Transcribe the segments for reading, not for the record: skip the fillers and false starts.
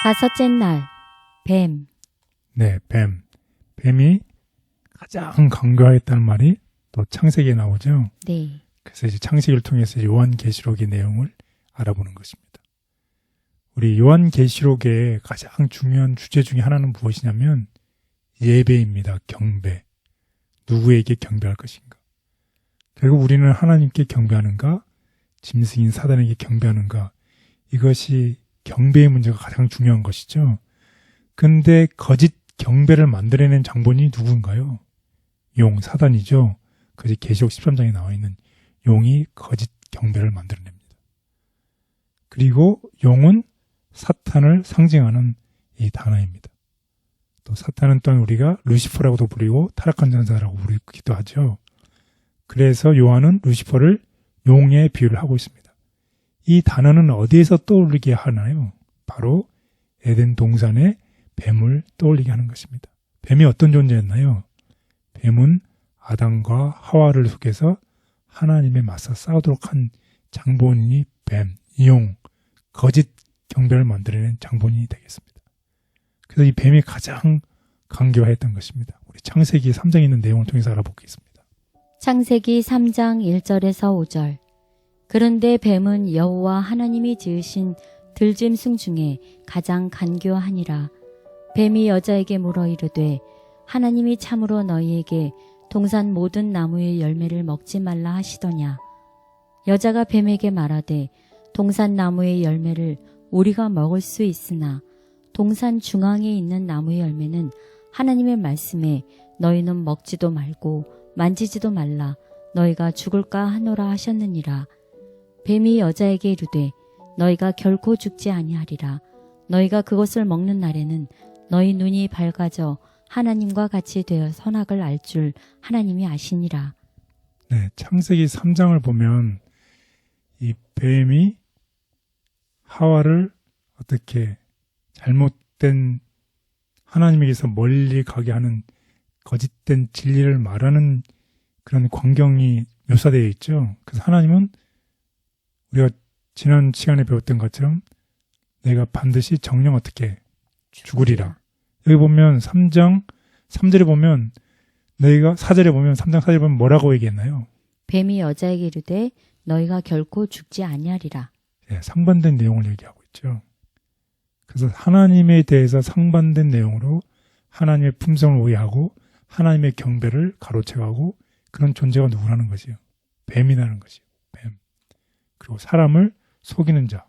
5째 날, 뱀. 네, 뱀. 뱀이 가장 강교하였다는 말이 또 창세기에 나오죠. 네. 그래서 이제 창세기를 통해서 요한계시록의 내용을 알아보는 것입니다. 우리 요한계시록의 가장 중요한 주제 중에 하나는 무엇이냐면 예배입니다. 경배. 누구에게 경배할 것인가? 결국 우리는 하나님께 경배하는가? 짐승인 사단에게 경배하는가? 이것이 경배의 문제가 가장 중요한 것이죠. 근데 거짓 경배를 만들어낸 장본인이 누군가요? 용, 사단이죠. 그것이 계시록 13장에 나와 있는 용이 거짓 경배를 만들어냅니다. 그리고 용은 사탄을 상징하는 이 단어입니다. 또 사탄은 또한 우리가 루시퍼라고도 부르고 타락한 전사라고 부르기도 하죠. 그래서 요한은 루시퍼를 용에 비유를 하고 있습니다. 이 단어는 어디에서 떠올리게 하나요? 바로 에덴 동산의 뱀을 떠올리게 하는 것입니다. 뱀이 어떤 존재였나요? 뱀은 아담과 하와를 속여서 하나님에 맞서 싸우도록 한 장본인이 뱀, 용, 거짓 경배를 만들어낸 장본인이 되겠습니다. 그래서 이 뱀이 가장 강교했던 것입니다. 우리 창세기 3장에 있는 내용을 통해서 알아보겠습니다. 창세기 3장 1절에서 5절. 그런데 뱀은 여호와 하나님이 지으신 들짐승 중에 가장 간교하니라. 뱀이 여자에게 물어 이르되 하나님이 참으로 너희에게 동산 모든 나무의 열매를 먹지 말라 하시더냐. 여자가 뱀에게 말하되 동산 나무의 열매를 우리가 먹을 수 있으나 동산 중앙에 있는 나무의 열매는 하나님의 말씀에 너희는 먹지도 말고 만지지도 말라 너희가 죽을까 하노라 하셨느니라. 뱀이 여자에게 이르되 너희가 결코 죽지 아니하리라. 너희가 그것을 먹는 날에는 너희 눈이 밝아져 하나님과 같이 되어 선악을 알 줄 하나님이 아시니라. 네, 창세기 3장을 보면 이 뱀이 하와를 어떻게 잘못된 하나님에게서 멀리 가게 하는 거짓된 진리를 말하는 그런 광경이 묘사되어 있죠. 그래서 하나님은 우리가 지난 시간에 배웠던 것처럼 내가 반드시 정령 어떻게 죽으리라. 여기 보면 3장 3절에 보면 너희가 4절에 보면 3장 4절에 보면 뭐라고 얘기했나요? 뱀이 여자에게 이르되 너희가 결코 죽지 아니하리라. 네, 상반된 내용을 얘기하고 있죠. 그래서 하나님에 대해서 상반된 내용으로 하나님의 품성을 오해하고 하나님의 경배를 가로채가고 그런 존재가 누구라는 것이요? 뱀이라는 것이요. 뱀. 그리고 사람을 속이는 자.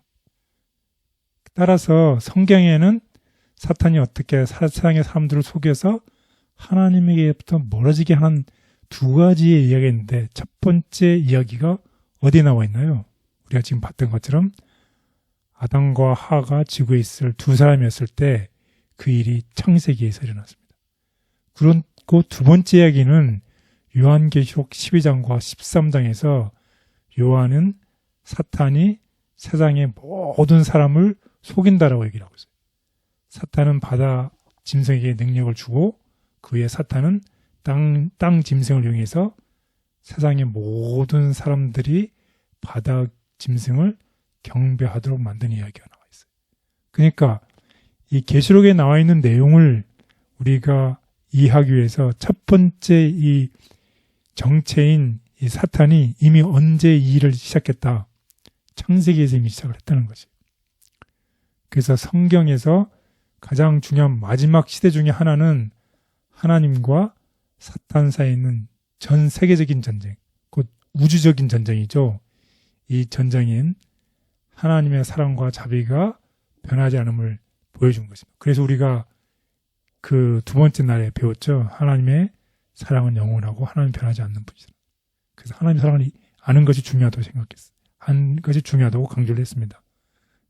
따라서 성경에는 사탄이 어떻게 세상의 사람들을 속여서 하나님에게부터 멀어지게 하는 두 가지의 이야기가 있는데 첫 번째 이야기가 어디에 나와 있나요? 우리가 지금 봤던 것처럼 아담과 하가 지구에 있을 두 사람이었을 때 그 일이 창세기에서 일어났습니다. 그리고 두 번째 이야기는 요한계시록 12장과 13장에서 요한은 사탄이 세상의 모든 사람을 속인다라고 얘기를 하고 있어요. 사탄은 바다 짐승에게 능력을 주고 그 후에 사탄은 땅 짐승을 이용해서 세상의 모든 사람들이 바다 짐승을 경배하도록 만든 이야기가 나와 있어요. 그러니까 이 계시록에 나와 있는 내용을 우리가 이해하기 위해서 첫 번째 이 정체인 이 사탄이 이미 언제 이 일을 시작했다. 창세기에서 이미 시작을 했다는 거지. 그래서 성경에서 가장 중요한 마지막 시대 중에 하나는 하나님과 사탄 사이에 있는 전 세계적인 전쟁, 곧 우주적인 전쟁이죠. 이 전쟁인 하나님의 사랑과 자비가 변하지 않음을 보여준 것입니다. 그래서 우리가 그 두 번째 날에 배웠죠. 하나님의 사랑은 영원하고 하나님 변하지 않는 분이다. 그래서 하나님의 사랑을 아는 것이 중요하다고 생각했어요. 아는 것이 중요하다고 강조를 했습니다.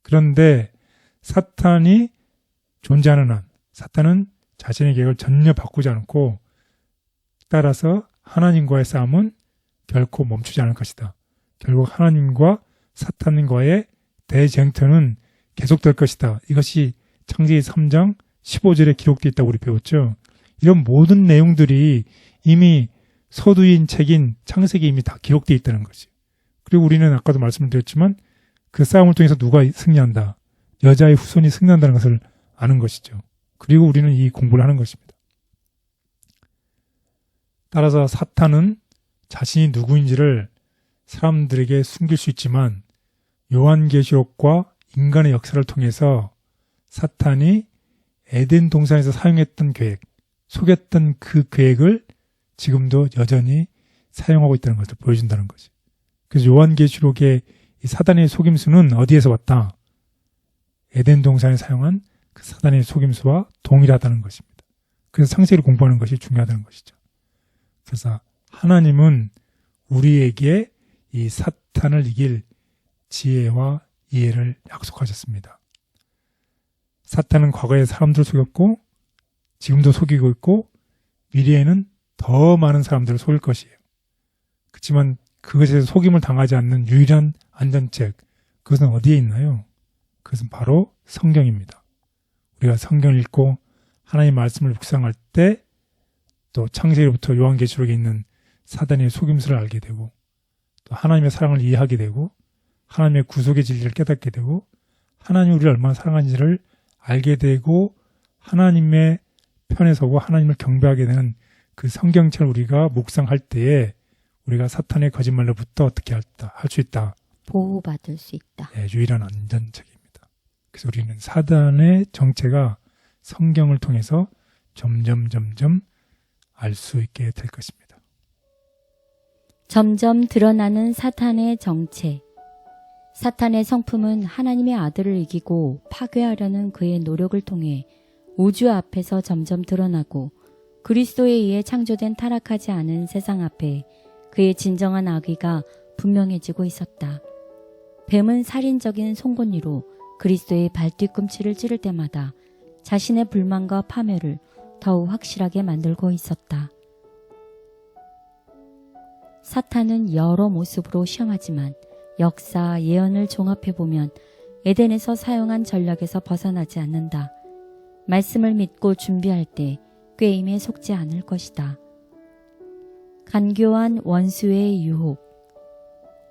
그런데 사탄이 존재하는 한 사탄은 자신의 계획을 전혀 바꾸지 않고 따라서 하나님과의 싸움은 결코 멈추지 않을 것이다. 결국 하나님과 사탄과의 대쟁터는 계속될 것이다. 이것이 창세기 3장 15절에 기록되어 있다고 우리 배웠죠. 이런 모든 내용들이 이미 서두인 책인 창세기에 이미 다 기록되어 있다는 거지. 그리고 우리는 아까도 말씀을 드렸지만 그 싸움을 통해서 누가 승리한다. 여자의 후손이 승리한다는 것을 아는 것이죠. 그리고 우리는 이 공부를 하는 것입니다. 따라서 사탄은 자신이 누구인지를 사람들에게 숨길 수 있지만 요한계시록과 인간의 역사를 통해서 사탄이 에덴 동산에서 사용했던 계획, 속였던 그 계획을 지금도 여전히 사용하고 있다는 것을 보여준다는 거지. 그래서 요한계시록의 이 사단의 속임수는 어디에서 왔다? 에덴 동산에 사용한 그 사단의 속임수와 동일하다는 것입니다. 그래서 상세를 공부하는 것이 중요하다는 것이죠. 그래서 하나님은 우리에게 이 사탄을 이길 지혜와 이해를 약속하셨습니다. 사탄은 과거에 사람들을 속였고 지금도 속이고 있고 미래에는 더 많은 사람들을 속일 것이에요. 그렇지만 그것에서 속임을 당하지 않는 유일한 안전책, 그것은 어디에 있나요? 그것은 바로 성경입니다. 우리가 성경을 읽고 하나님의 말씀을 묵상할 때 또 창세기로부터 요한계시록에 있는 사단의 속임수를 알게 되고 또 하나님의 사랑을 이해하게 되고 하나님의 구속의 진리를 깨닫게 되고 하나님이 우리를 얼마나 사랑하는지를 알게 되고 하나님의 편에 서고 하나님을 경배하게 되는 그 성경책을 우리가 묵상할 때에 우리가 사탄의 거짓말로부터 어떻게 할 수 있다. 보호받을 수 있다. 네, 유일한 안전책입니다. 그래서 우리는 사단의 정체가 성경을 통해서 점점 알 수 있게 될 것입니다. 점점 드러나는 사탄의 정체. 사탄의 성품은 하나님의 아들을 이기고 파괴하려는 그의 노력을 통해 우주 앞에서 점점 드러나고 그리스도에 의해 창조된 타락하지 않은 세상 앞에 그의 진정한 악의가 분명해지고 있었다. 뱀은 살인적인 송곳니로 그리스도의 발뒤꿈치를 찌를 때마다 자신의 불만과 파멸을 더욱 확실하게 만들고 있었다. 사탄은 여러 모습으로 시험하지만 역사, 예언을 종합해보면 에덴에서 사용한 전략에서 벗어나지 않는다. 말씀을 믿고 준비할 때 꾀임에 속지 않을 것이다. 간교한 원수의 유혹.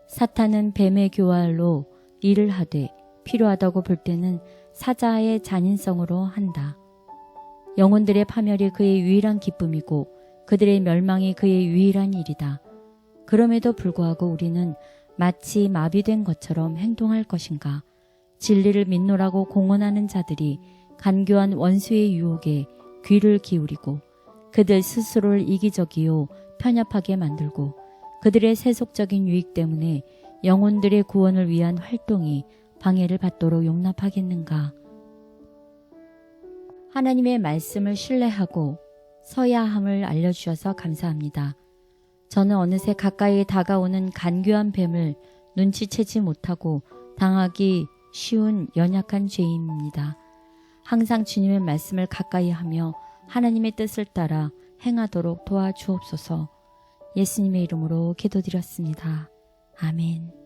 사탄은 뱀의 교활로 일을 하되 필요하다고 볼 때는 사자의 잔인성으로 한다. 영혼들의 파멸이 그의 유일한 기쁨이고 그들의 멸망이 그의 유일한 일이다. 그럼에도 불구하고 우리는 마치 마비된 것처럼 행동할 것인가? 진리를 믿노라고 공언하는 자들이 간교한 원수의 유혹에 귀를 기울이고 그들 스스로를 이기적이요 편협하게 만들고 그들의 세속적인 유익 때문에 영혼들의 구원을 위한 활동이 방해를 받도록 용납하겠는가? 하나님의 말씀을 신뢰하고 서야 함을 알려주셔서 감사합니다. 저는 어느새 가까이 다가오는 간교한 뱀을 눈치채지 못하고 당하기 쉬운 연약한 죄인입니다. 항상 주님의 말씀을 가까이 하며 하나님의 뜻을 따라 행하도록 도와주옵소서. 예수님의 이름으로 기도드렸습니다. 아멘.